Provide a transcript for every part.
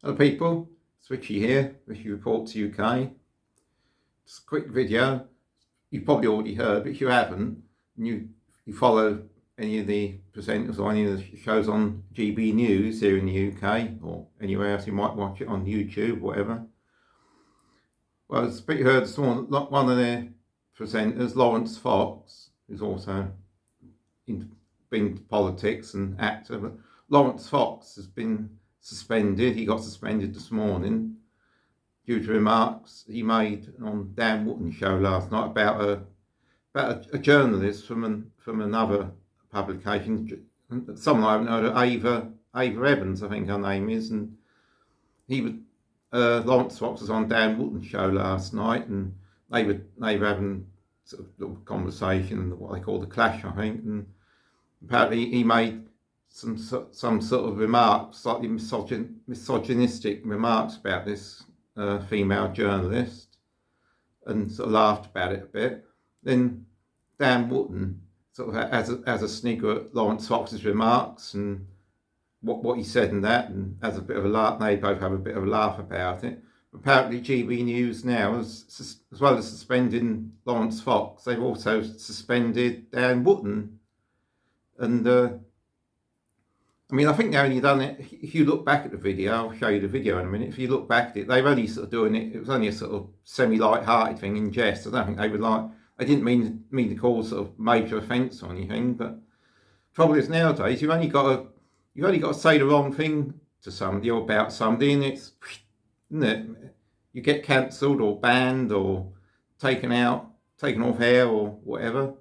Hello people, it's Richie here, Richie Reports UK. Just a quick video. You've probably already heard, but if you haven't, and you follow any of the presenters or any of the shows on GB News here in the UK or anywhere else, you might watch it on YouTube, whatever. Well, it's pretty heard this morning, one of their presenters, Lawrence Fox, who's also been into politics and actor, but Lawrence Fox has been suspended. He got suspended this morning due to remarks he made on Dan Wootton show last night about a journalist from another publication, someone I haven't heard of, Ava Evans, I think her name is, and he was Lawrence Fox was on Dan Wootton show last night, and they were having sort of little conversation, what they call the clash, I think, and apparently he made some sort of remarks, slightly misogynistic remarks about this female journalist, and sort of laughed about it a bit. Then Dan Wootton sort of as a snigger at Lawrence Fox's remarks and what he said and that, and as a bit of a laugh, they both have a bit of a laugh about it. Apparently GB News now, as well as suspending Lawrence Fox, they've also suspended Dan Wootton. And I mean, I think they've only done it, if you look back at the video, I'll show you the video in a minute, if you look back at it, they've only sort of doing it, it was only a sort of semi-light-hearted thing in jest. I don't think they would they didn't mean to cause sort of major offence or anything, but the trouble is nowadays, you've only got to say the wrong thing to somebody or about somebody, and it's, isn't it? You get cancelled or banned or taken off air or whatever.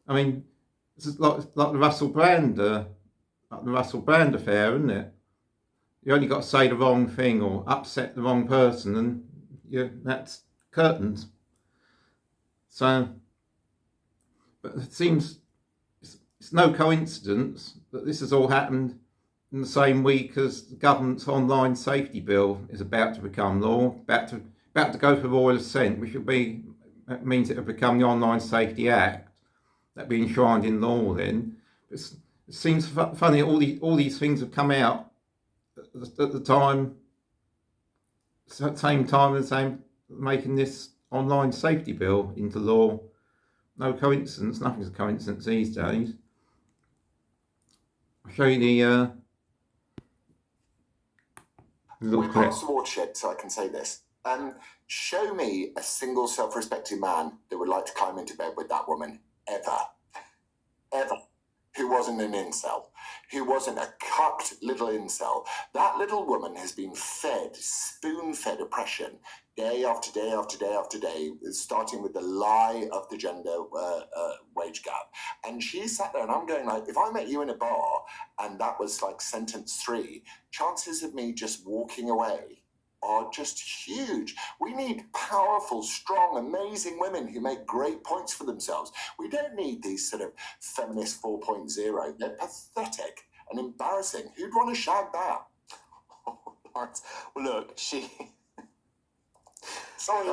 I mean, it's like the Russell Brand affair, isn't it? You only got to say the wrong thing or upset the wrong person, and that's curtains. So, but it seems it's no coincidence that this has all happened in the same week as the government's online safety bill is about to become law, about to go for royal assent, which means it will become the Online Safety Act. That'll be enshrined in law then. It seems funny, all these things have come out at the same time as making this online safety bill into law. No coincidence, nothing's a coincidence these days. I'll show you the We're past the watershed, so I can say this. Show me a single self-respecting man that would like to climb into bed with that woman, ever, who wasn't an incel, who wasn't a cucked little incel. That little woman has been spoon-fed oppression day after day after day after day, starting with the lie of the gender wage gap. And she sat there, and I'm going like, if I met you in a bar and that was like sentence 3, chances of me just walking away are just huge. We need powerful, strong, amazing women who make great points for themselves. We don't need these sort of feminist 4.0. They're pathetic and embarrassing. Who'd want to shag that? Well, look, she. Sorry,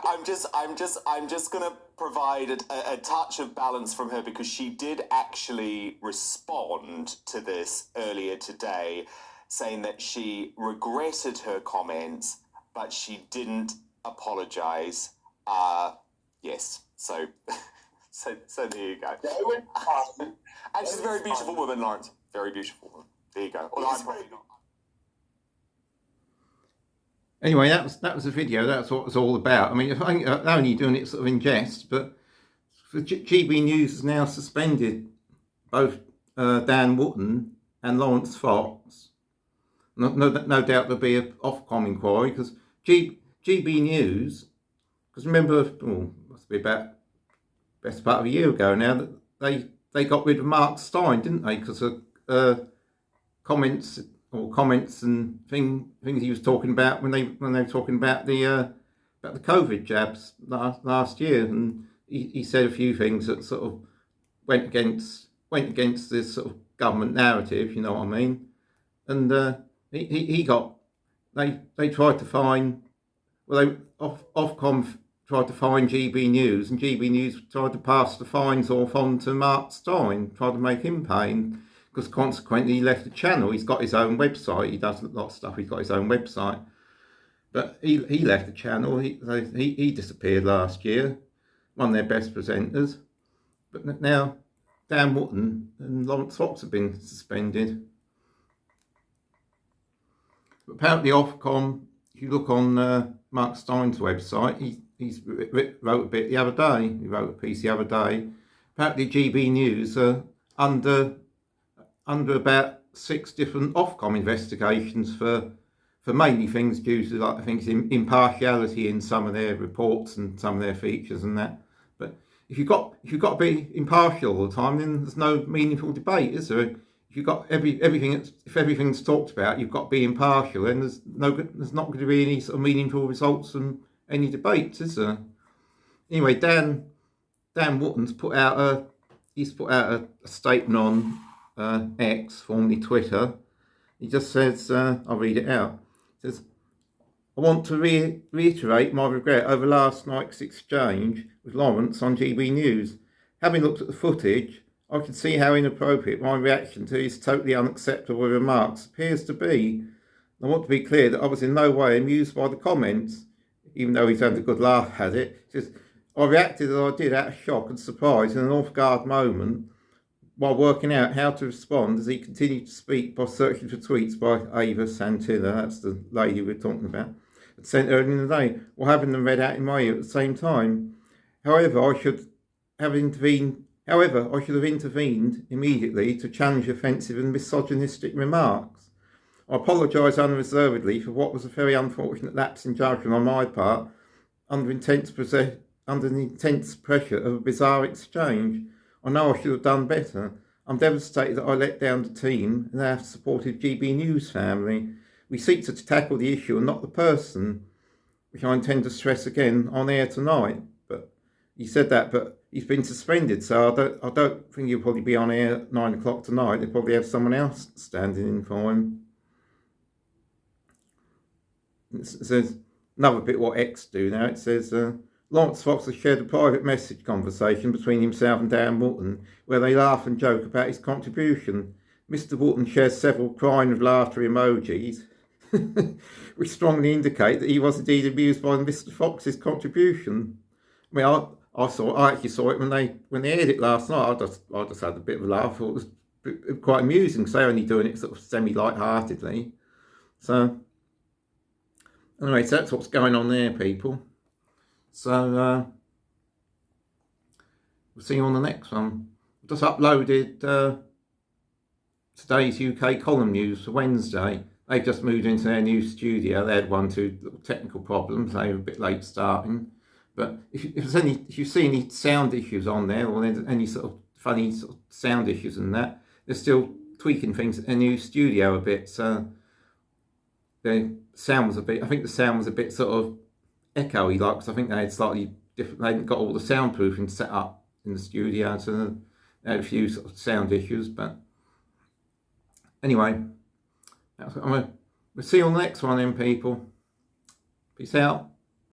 I'm just gonna provide a touch of balance from her, because she did actually respond to this earlier today, saying that she regretted her comments, but she didn't apologise. Yes, so there you go. And she's a very beautiful woman, Lawrence. Very beautiful woman. There you go. Well, I'm probably not. Anyway, that was the video. That's what it was all about. I mean, they're only doing it sort of in jest, but GB News has now suspended both Dan Wootton and Lawrence Fox. No doubt there'll be an OFCOM inquiry, because GB News, because remember, must be about best part of a year ago now, that they got rid of Mark Stein, didn't they? Because of comments and things he was talking about when they were talking about the COVID jabs last year, and he said a few things that sort of went against this sort of government narrative, you know what I mean? And they tried to fine, OFCOM tried to fine GB News, and GB News tried to pass the fines off on to Mark Stein, tried to make him pay. because consequently he left the channel. He's got his own website. He does a lot of stuff. He's got his own website. But he left the channel. He disappeared last year. One of their best presenters. But now Dan Wootton and Lawrence Fox have been suspended. But apparently OFCOM, if you look on Mark Stein's website, he's wrote a bit the other day. He wrote a piece the other day. Apparently GB News are under about 6 different OFCOM investigations for mainly things due to, like, I think, impartiality in some of their reports and some of their features and that. But if you've got to be impartial all the time, then there's no meaningful debate, is there? If you've got if everything's talked about, you've got to be impartial, then there's not going to be any sort of meaningful results from any debates, is there? Anyway, Dan Wootton's put out a statement on X, formerly Twitter. He just says, I'll read it out. He says, I want to reiterate my regret over last night's exchange with Lawrence on GB News. Having looked at the footage, I can see how inappropriate my reaction to his totally unacceptable remarks appears to be. I want to be clear that I was in no way amused by the comments, even though he's had a good laugh at it. He says, I reacted as I did out of shock and surprise in an off-guard moment while working out how to respond as he continued to speak by searching for tweets by Ava Evans, that's the lady we're talking about, and sent earlier in the day, while having them read out in my ear at the same time. However, I should have intervened immediately to challenge offensive and misogynistic remarks. I apologise unreservedly for what was a very unfortunate lapse in judgment on my part under the intense pressure of a bizarre exchange. I know I should have done better. I'm devastated that I let down the team and our supported GB News family. We seek to tackle the issue and not the person, which I intend to stress again on air tonight. But he said that, but he's been suspended, so I don't think he'll probably be on air at 9 o'clock tonight. They'll probably have someone else standing in for him. It says another bit what X do now. It says Lawrence Fox has shared a private message conversation between himself and Dan Wootton where they laugh and joke about his contribution. Mr. Wootton shares several crying with laughter emojis, which strongly indicate that he was indeed amused by Mr. Fox's contribution. I mean, I actually saw it when they aired it last night. I just had a bit of a laugh. I thought it was quite amusing because they're only doing it sort of semi-light-heartedly. So anyway, so that's what's going on there, people. So we'll see you on the next one. I've just uploaded today's UK column news for Wednesday. They've just moved into their new studio. They had 2 little technical problems. They were a bit late starting. But if you see any sound issues on there, or any sort of funny sort of sound issues and that, they're still tweaking things at their new studio a bit. So the sound was a bit sort of echoey, like, because I think they had slightly different. They hadn't got all the soundproofing set up in the studio, so they had a few sort of sound issues. But anyway, we'll see you on the next one, then, people. Peace out.